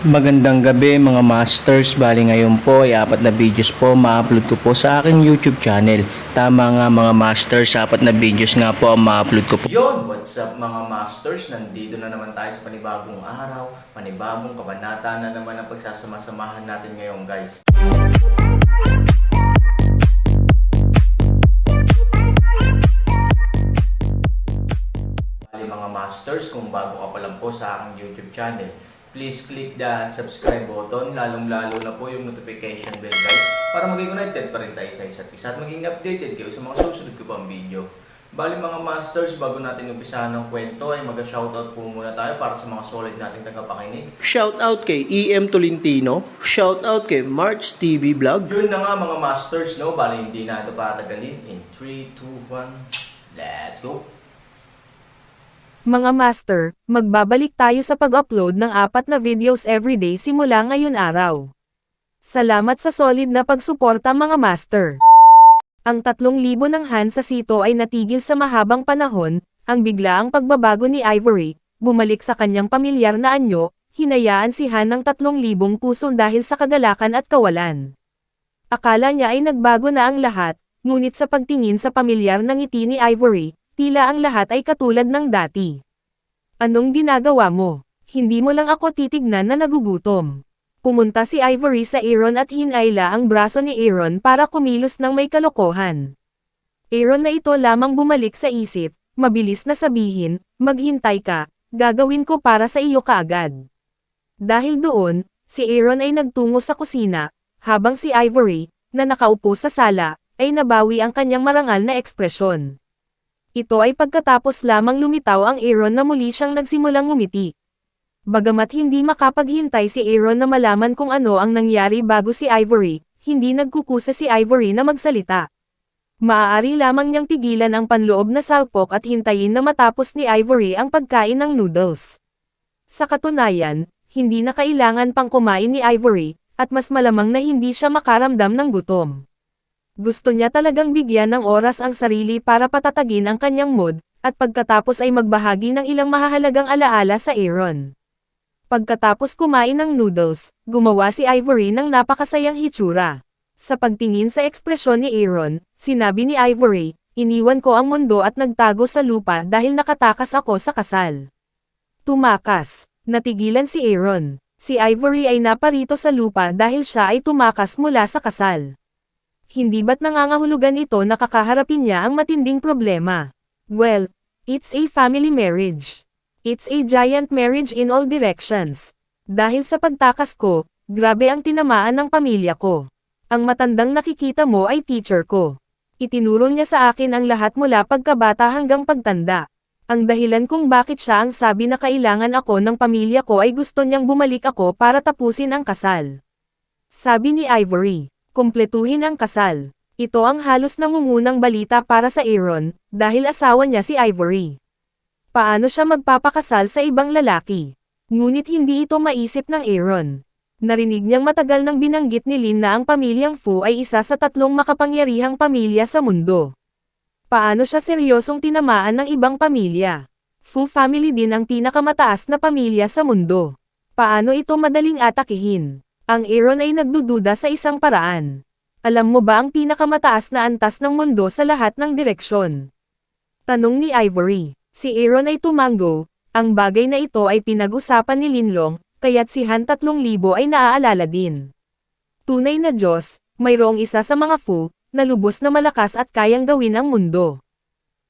Magandang gabi mga masters, bali ngayon po ay 4 na videos po ma-upload ko po sa aking YouTube channel. Tama nga mga masters, 4 na videos nga po ang ma-upload ko po. Yon, what's up mga masters, nandito na naman tayo sa panibagong araw, panibagong kabanata na naman ang pagsasama-samahan natin ngayon guys. Bali mga masters, kung bago ka pa lang po sa aking YouTube channel, please click the subscribe button, lalong-lalo na po yung notification bell guys, para maging connected pa rin tayo sa isa't isa at maging updated kayo sa mga susunod ko pang video. Bali mga masters, bago natin umpisahan ng kwento ay mag-shoutout po muna tayo para sa mga solid nating tagapakinig. Shoutout kay EM Tolentino, shoutout kay March TV Vlog. Yun na nga mga masters, no? Bali hindi na ito patagalin. In 3, 2, 1, let's go! Mga master, magbabalik tayo sa pag-upload ng 4 na videos everyday simula ngayon araw. Salamat sa solid na pagsuporta mga master. Ang 3,000 ng Han sa Sito ay natigil sa mahabang panahon, ang biglaang pagbabago ni Ivory, bumalik sa kanyang pamilyar na anyo, hinayaan si Han ng 3,000 puso dahil sa kagalakan at kawalan. Akala niya ay nagbago na ang lahat, ngunit sa pagtingin sa pamilyar na ngiti ni Ivory, tila ang lahat ay katulad ng dati. Anong ginagawa mo? Hindi mo lang ako titignan na nagugutom. Pumunta si Ivory sa Aaron at hinayla ang braso ni Aaron para kumilos ng may kalokohan. Aaron na ito lamang bumalik sa isip, mabilis na sabihin, maghintay ka, gagawin ko para sa iyo kaagad. Dahil doon, si Aaron ay nagtungo sa kusina, habang si Ivory, na nakaupo sa sala, ay nabawi ang kanyang marangal na ekspresyon. Ito ay pagkatapos lamang lumitaw ang Aaron na muli siyang nagsimulang ngumiti. Bagamat hindi makapaghintay si Aaron na malaman kung ano ang nangyari bago si Ivory, hindi nagkukusa si Ivory na magsalita. Maaari lamang niyang pigilan ang panloob na salpok at hintayin na matapos ni Ivory ang pagkain ng noodles. Sa katunayan, hindi na kailangan pang kumain ni Ivory, at mas malamang na hindi siya makaramdam ng gutom. Gusto niya talagang bigyan ng oras ang sarili para patatagin ang kanyang mood, at pagkatapos ay magbahagi ng ilang mahahalagang alaala sa Aaron. Pagkatapos kumain ng noodles, gumawa si Ivory ng napakasayang hitsura. Sa pagtingin sa ekspresyon ni Aaron, sinabi ni Ivory, iniwan ko ang mundo at nagtago sa lupa dahil nakatakas ako sa kasal. Tumakas. Natigilan si Aaron. Si Ivory ay naparito sa lupa dahil siya ay tumakas mula sa kasal. Hindi ba't nangangahulugan ito na kakaharapin niya ang matinding problema? Well, it's a family marriage. It's a giant marriage in all directions. Dahil sa pagtakas ko, grabe ang tinamaan ng pamilya ko. Ang matandang nakikita mo ay teacher ko. Itinuro niya sa akin ang lahat mula pagkabata hanggang pagtanda. Ang dahilan kung bakit siya ang sabi na kailangan ako ng pamilya ko ay gusto niyang bumalik ako para tapusin ang kasal. Sabi ni Ivory. Kumpletuhin ang kasal. Ito ang halos nangungunang balita para sa Aaron, dahil asawa niya si Ivory. Paano siya magpapakasal sa ibang lalaki? Ngunit hindi ito maisip ng Aaron. Narinig niyang matagal nang binanggit ni Lin na ang pamilyang Fu ay isa sa 3 makapangyarihang pamilya sa mundo. Paano siya seryosong tinamaan ng ibang pamilya? Fu family din ang pinakamataas na pamilya sa mundo. Paano ito madaling atakihin? Ang Aaron ay nagdududa sa isang paraan. Alam mo ba ang pinakamataas na antas ng mundo sa lahat ng direksyon? Tanong ni Ivory. Si Aaron ay tumango, ang bagay na ito ay pinag-usapan ni Linlong, kaya't si Han 3,000 ay naaalala din. Tunay na Diyos, mayroong isa sa mga Fu, na lubos na malakas at kayang gawin ang mundo.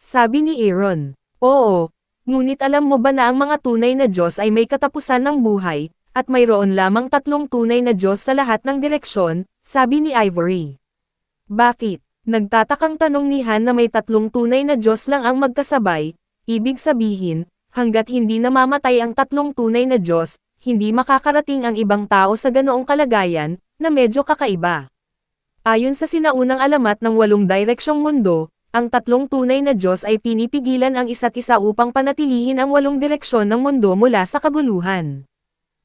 Sabi ni Aaron. Oo, ngunit alam mo ba na ang mga tunay na Diyos ay may katapusan ng buhay, at mayroon lamang 3 tunay na Diyos sa lahat ng direksyon, sabi ni Ivory. Bakit? Nagtatakang tanong ni Han na may 3 tunay na Diyos lang ang magkasabay, ibig sabihin, hanggat hindi namamatay ang 3 tunay na Diyos, hindi makakarating ang ibang tao sa ganoong kalagayan, na medyo kakaiba. Ayon sa sinaunang alamat ng 8 direksyong mundo, ang 3 tunay na Diyos ay pinipigilan ang isa't isa upang panatilihin ang 8 direksyon ng mundo mula sa kaguluhan.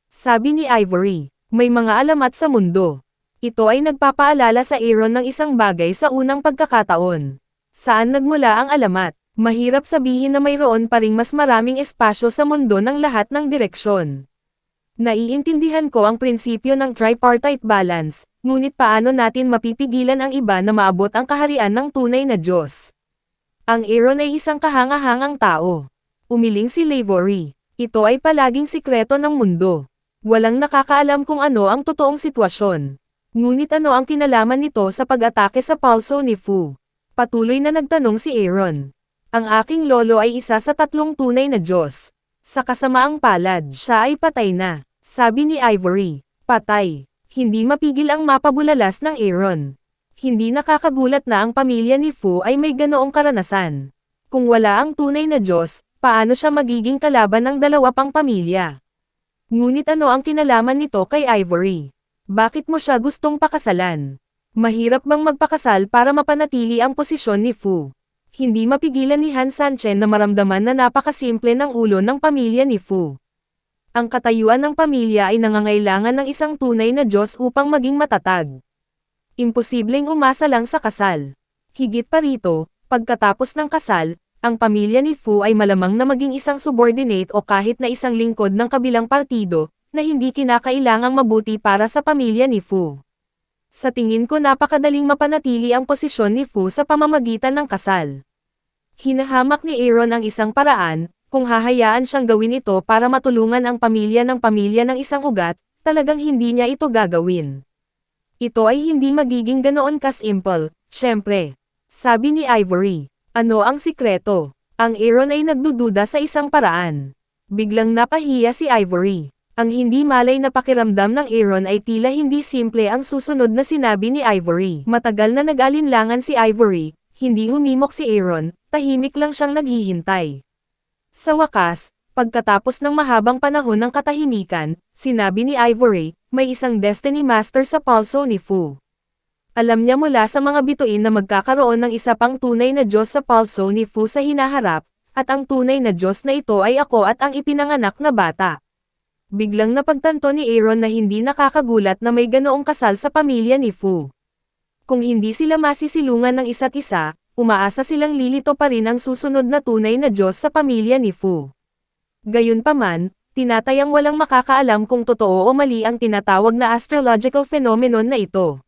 Sabi ni Ivory, may mga alamat sa mundo. Ito ay nagpapaalala sa Aaron ng isang bagay sa unang pagkakataon. Saan nagmula ang alamat? Mahirap sabihin na mayroon pa ring mas maraming espasyo sa mundo ng lahat ng direksyon. Naiintindihan ko ang prinsipyo ng tripartite balance, ngunit paano natin mapipigilan ang iba na maabot ang kaharian ng tunay na Diyos? Ang Aaron ay isang kahanga-hangang tao. Umiling si Lavery. Ito ay palaging sikreto ng mundo. Walang nakakaalam kung ano ang totoong sitwasyon. Ngunit ano ang kinalaman nito sa pag-atake sa palso ni Fu? Patuloy na nagtanong si Aaron. Ang aking lolo ay isa sa 3 tunay na Diyos. Sa kasamaang palad, siya ay patay na. Sabi ni Ivory. Patay. Hindi mapigil ang mapabulalas ng Aaron. Hindi nakakagulat na ang pamilya ni Fu ay may ganoong karanasan. Kung wala ang tunay na Diyos, paano siya magiging kalaban ng 2 pang pamilya? Ngunit ano ang kinalaman nito kay Ivory? Bakit mo siya gustong pakasalan? Mahirap bang magpakasal para mapanatili ang posisyon ni Fu? Hindi mapigilan ni Han Sanchen na maramdaman na napakasimple ng ulo ng pamilya ni Fu. Ang katayuan ng pamilya ay nangangailangan ng isang tunay na Diyos upang maging matatag. Imposibleng umasa lang sa kasal. Higit pa rito, pagkatapos ng kasal, ang pamilya ni Fu ay malamang na maging isang subordinate o kahit na isang lingkod ng kabilang partido, na hindi kinakailangang mabuti para sa pamilya ni Fu. Sa tingin ko napakadaling mapanatili ang posisyon ni Fu sa pamamagitan ng kasal. Hinahamak ni Aaron ang isang paraan, kung hahayaan siyang gawin ito para matulungan ang pamilya ng isang ugat, talagang hindi niya ito gagawin. Ito ay hindi magiging ganoon ka-simple, syempre. Sabi ni Ivory. Ano ang sikreto? Ang Aaron ay nagdududa sa isang paraan. Biglang napahiya si Ivory. Ang hindi malay na pakiramdam ng Aaron ay tila hindi simple ang susunod na sinabi ni Ivory. Matagal na nag-alinlangan si Ivory, hindi humimok si Aaron, tahimik lang siyang naghihintay. Sa wakas, pagkatapos ng mahabang panahon ng katahimikan, sinabi ni Ivory, may isang Destiny Master sa palso ni Fu. Alam niya mula sa mga bituin na magkakaroon ng isa pang tunay na Diyos sa palso ni Fu sa hinaharap, at ang tunay na Diyos na ito ay ako at ang ipinanganak na bata. Biglang napagtanto ni Aaron na hindi nakakagulat na may ganoong kasal sa pamilya ni Fu. Kung hindi sila masisilungan ng isa't isa, umaasa silang lilito pa rin ang susunod na tunay na Diyos sa pamilya ni Fu. Gayunpaman, tinatayang walang makakaalam kung totoo o mali ang tinatawag na astrological phenomenon na ito.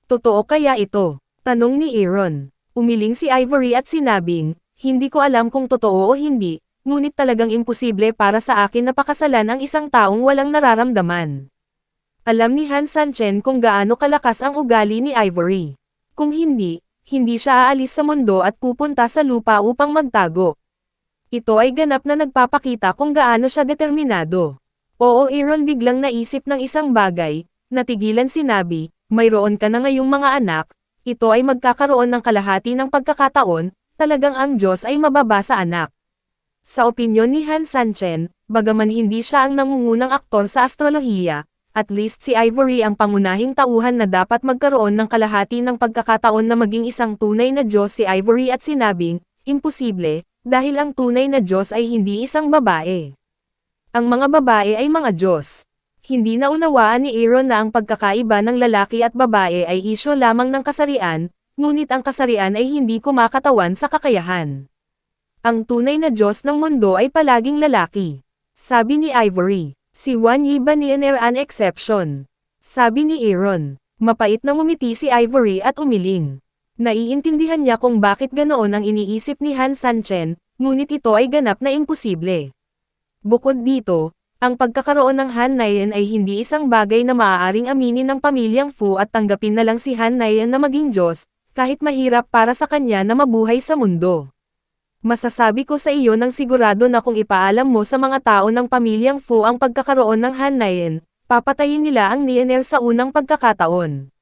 Totoo kaya ito? Tanong ni Aaron. Umiling si Ivory at sinabing, hindi ko alam kung totoo o hindi, ngunit talagang imposible para sa akin na pakasalan ang isang taong walang nararamdaman. Alam ni Han Sanchen kung gaano kalakas ang ugali ni Ivory. Kung hindi siya aalis sa mundo at pupunta sa lupa upang magtago. Ito ay ganap na nagpapakita kung gaano siya determinado. Oo, Aaron biglang naisip ng isang bagay, natigilan sinabi, mayroon ka na ngayong mga anak, ito ay magkakaroon ng kalahati ng pagkakataon, talagang ang Diyos ay mababa sa anak. Sa opinyon ni Han Sanchen, bagaman hindi siya ang nangungunang aktor sa astrolohiya, at least si Ivory ang pangunahing tauhan na dapat magkaroon ng kalahati ng pagkakataon na maging isang tunay na Diyos si Ivory at sinabing, imposible, dahil ang tunay na Diyos ay hindi isang babae. Ang mga babae ay mga Diyos. Hindi naunawaan ni Aaron na ang pagkakaiba ng lalaki at babae ay isyo lamang ng kasarian, ngunit ang kasarian ay hindi kumakatawan sa kakayahan. Ang tunay na Diyos ng mundo ay palaging lalaki. Sabi ni Ivory. Si Wan Yi Baniner an exception. Sabi ni Aaron. Mapait na ngumiti si Ivory at umiling. Naiintindihan niya kung bakit ganoon ang iniisip ni Han Sanchen, ngunit ito ay ganap na imposible. Bukod dito, ang pagkakaroon ng Han Nayan ay hindi isang bagay na maaaring aminin ng pamilyang Fu at tanggapin na lang si Han Nayan na maging Diyos, kahit mahirap para sa kanya na mabuhay sa mundo. Masasabi ko sa iyo ng sigurado na kung ipaalam mo sa mga tao ng pamilyang Fu ang pagkakaroon ng Han Nayan, papatayin nila ang Nianer sa unang pagkakataon.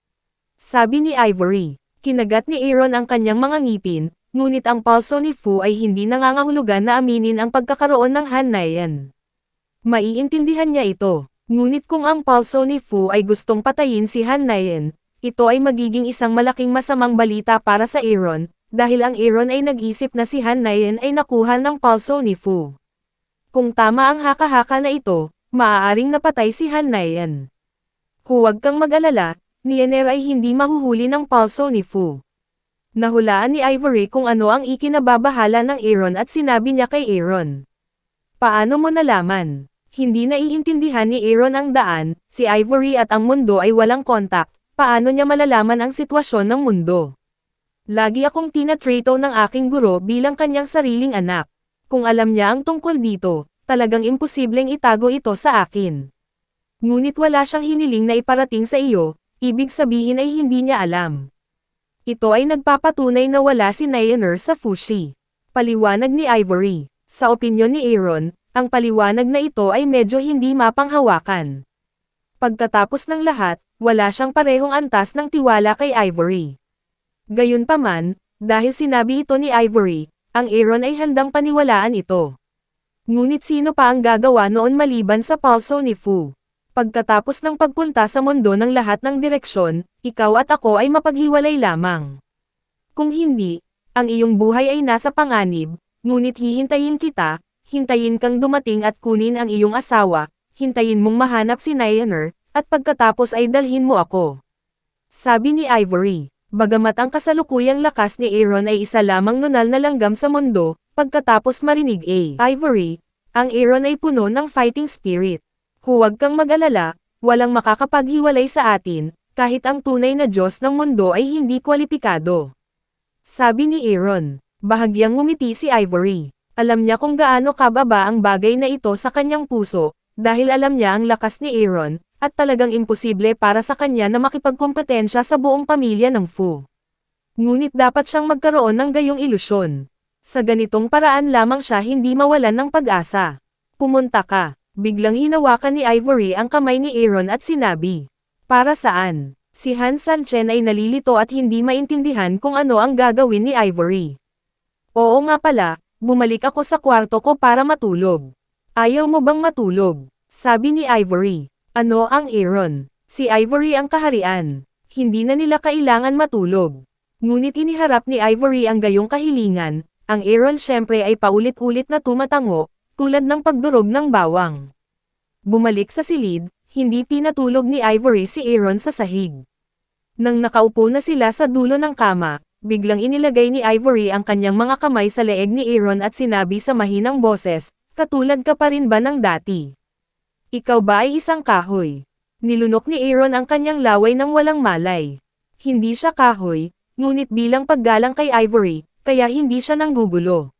Sabi ni Ivory. Kinagat ni Aaron ang kanyang mga ngipin, ngunit ang palso ni Fu ay hindi nangangahulugan na aminin ang pagkakaroon ng Han Nayan. Maiintindihan niya ito, ngunit kung ang palso ni Fu ay gustong patayin si Han Nayan, ito ay magiging isang malaking masamang balita para sa Aaron, dahil ang Aaron ay nag-isip na si Han Nayan ay nakuha ng palso ni Fu. Kung tama ang haka-haka na ito, maaaring napatay si Han Nayan. Huwag kang mag-alala, Nianer ay hindi mahuhuli ng palso ni Fu. Nahulaan ni Ivory kung ano ang ikinababahala ng Aaron at sinabi niya kay Aaron. Paano mo nalaman? Hindi naiintindihan ni Aaron ang daan, si Ivory at ang mundo ay walang kontak, paano niya malalaman ang sitwasyon ng mundo? Lagi akong tinatrato ng aking guro bilang kanyang sariling anak. Kung alam niya ang tungkol dito, talagang imposibleng itago ito sa akin. Ngunit wala siyang hiniling na iparating sa iyo, ibig sabihin ay hindi niya alam. Ito ay nagpapatunay na wala si Nayaner sa Fushi. Paliwanag ni Ivory. Sa opinyon ni Aaron, ang paliwanag na ito ay medyo hindi mapanghawakan. Pagkatapos ng lahat, wala siyang parehong antas ng tiwala kay Ivory. Gayunpaman, dahil sinabi ito ni Ivory, ang Aaron ay handang paniwalaan ito. Ngunit sino pa ang gagawa noon maliban sa palso ni Fu? Pagkatapos ng pagpunta sa mundo ng lahat ng direksyon, ikaw at ako ay mapaghiwalay lamang. Kung hindi, ang iyong buhay ay nasa panganib, ngunit hihintayin kita, hintayin kang dumating at kunin ang iyong asawa, hintayin mong mahanap si Nayaner, at pagkatapos ay dalhin mo ako. Sabi ni Ivory. Bagamat ang kasalukuyang lakas ni Aaron ay isa lamang nunal na langgam sa mundo, pagkatapos marinig Ivory, ang Aaron ay puno ng fighting spirit. Huwag kang mag-alala, walang makakapaghiwalay sa atin, kahit ang tunay na Diyos ng mundo ay hindi kwalipikado. Sabi ni Aaron. Bahagyang ngumiti si Ivory. Alam niya kung gaano kababa ang bagay na ito sa kanyang puso, dahil alam niya ang lakas ni Aaron, at talagang imposible para sa kanya na makipagkompetensya sa buong pamilya ng Fu. Ngunit dapat siyang magkaroon ng gayong ilusyon. Sa ganitong paraan lamang siya hindi mawalan ng pag-asa. Pumunta ka. Biglang hinawakan ni Ivory ang kamay ni Aaron at sinabi. Para saan? Si Han Sanchen ay nalilito at hindi maintindihan kung ano ang gagawin ni Ivory. Oo nga pala, bumalik ako sa kwarto ko para matulog. Ayaw mo bang matulog? Sabi ni Ivory. Ano ang Aaron? Si Ivory ang kaharian. Hindi na nila kailangan matulog. Ngunit iniharap ni Ivory ang gayong kahilingan, ang Aaron syempre ay paulit-ulit na tumatango, tulad ng pagdurog ng bawang. Bumalik sa silid, hindi pinatulog ni Ivory si Aaron sa sahig. Nang nakaupo na sila sa dulo ng kama, biglang inilagay ni Ivory ang kanyang mga kamay sa leeg ni Aaron at sinabi sa mahinang boses, katulad ka pa rin ba ng dati? Ikaw ba ay isang kahoy? Nilunok ni Aaron ang kanyang laway ng walang malay. Hindi siya kahoy, ngunit bilang paggalang kay Ivory, kaya hindi siya nanggugulo.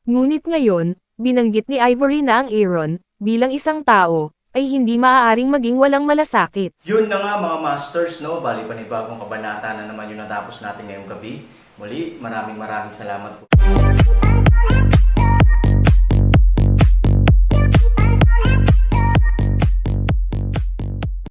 Ngunit ngayon, binanggit ni Ivory na ang Aaron, bilang isang tao, ay hindi maaaring maging walang malasakit. Yun na nga mga masters, no? Bali panibagong kabanata na naman yung natapos natin ngayong gabi. Muli, maraming salamat po.